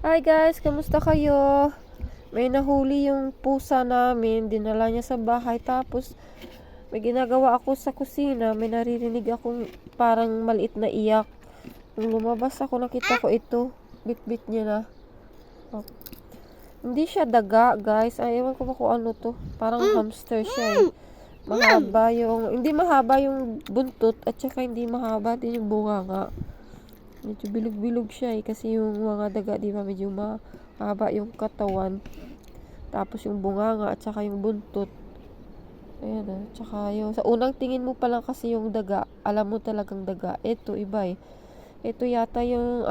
Hi guys, kamusta kayo? May nahuli yung pusa namin, dinala niya sa bahay, tapos may ginagawa ako sa kusina, may naririnig akong parang maliit na iyak. Nung lumabas ako, nakita ko ito, bit-bit niya na. Oh. Hindi siya daga guys, ewan ko ba kung ano to, parang hamster siya eh. Hindi mahaba yung buntot, at saka hindi mahaba din yung bunganga. Medyo bilog-bilog siya eh, kasi yung mga daga, di ba, medyo mahaba yung katawan. Tapos yung bunganga at saka yung buntot. Ayan ah. Tsaka yung, sa unang tingin mo pa lang kasi yung daga, alam mo talagang daga. Ito, iba eh. Ito yata yung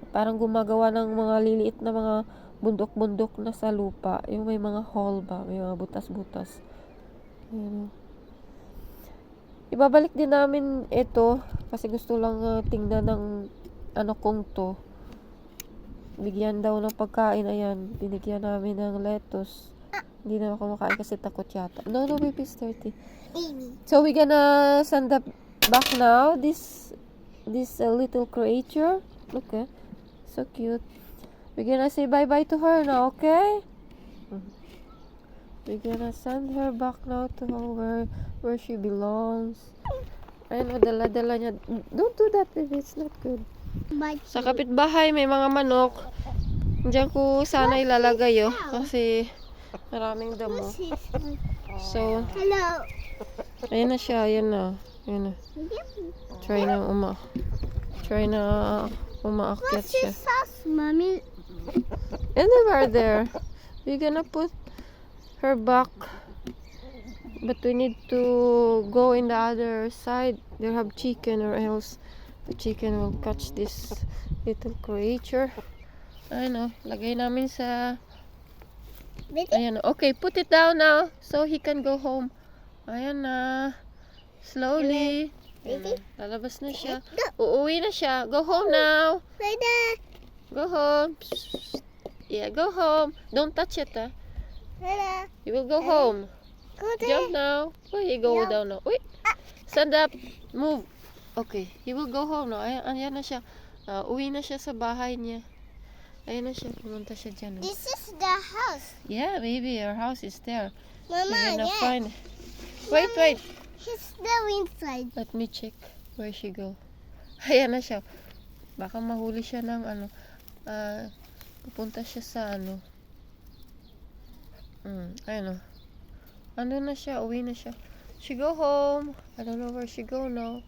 parang gumagawa ng mga liliit na mga bundok-bundok na sa lupa. Yung may mga hole ba, may mga butas-butas. Ayan ah. Ibabalik din namin ito kasi gusto lang tingnan ng kong to. Bigyan daw ng pagkain. Ayan, binigyan namin ng lettuce. Hindi na ako makain kasi takot yata. No, baby, it's dirty. So we're gonna send that back now. This little creature. Look so cute. We're gonna say bye-bye to her now, okay? We're gonna send her back now to where she belongs. Ayun, madala-dala niya. Don't do that, baby. It's not good. Sa kapitbahay, may mga manok. Diyan ko sana ilalagay kasi maraming damo. So, ayun na siya. Ayun na. Ayun na. Try na umaakyat siya. Mommy? Anywhere there. We're gonna put her back, but we need to go in the other side. They have chicken, or else the chicken will catch this little creature. Ano, lagay namin sa ayan. Okay, put it down now so he can go home. Ayan na, slowly. Lalabas na siya. Uuwi na siya. Go home now. Go home. Yeah, go home. Don't touch it You will go home. Jump now. Where you go down now? Wait. Stand up. Move. Okay. He will go home now. Ayan na siya. Uwi na siya sa bahay niya. Ayan na siya. Pumunta siya dyan. This is the house. Yeah, baby. Our house is there. Mama, Find. Wait. He's still inside. Let me check where she go. Ayan na siya. Baka mahuli siya ng pupunta siya sa ayun o. Ano na siya, uwi na siya. She go home. I don't know where she go now.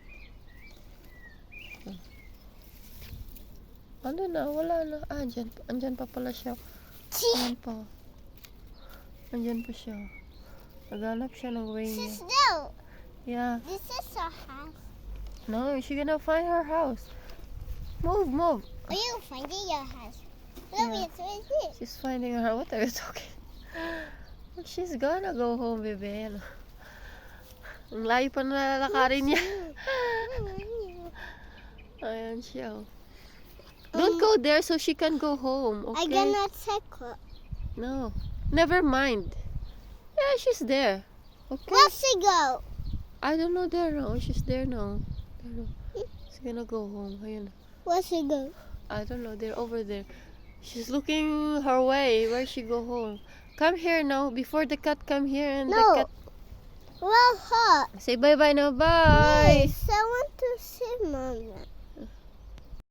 Ano na, wala na. Andyan pa pala siya. Andyan pa. Andyan pa siya. Naghanap siya ng way niya. Yeah. This is our house. No, she gonna find her house. Move. Are you finding your house? Yeah. It's right here. She's finding her. What are you talking? She's gonna go home, baby. Ang layo pa na lalakarin niya. Ayan siya. Don't go there so she can go home, okay? I cannot circle. No. Never mind. Yeah, she's there. Okay? Where she go? I don't know there now. She's there now. She's gonna go home. Ayan. Where she go? I don't know. They're over there. She's looking her way. Where she go home? Come here now. Before the cat come here and the cat. Well, hot. Say bye-bye now. Bye. Yes, I want to see Mama.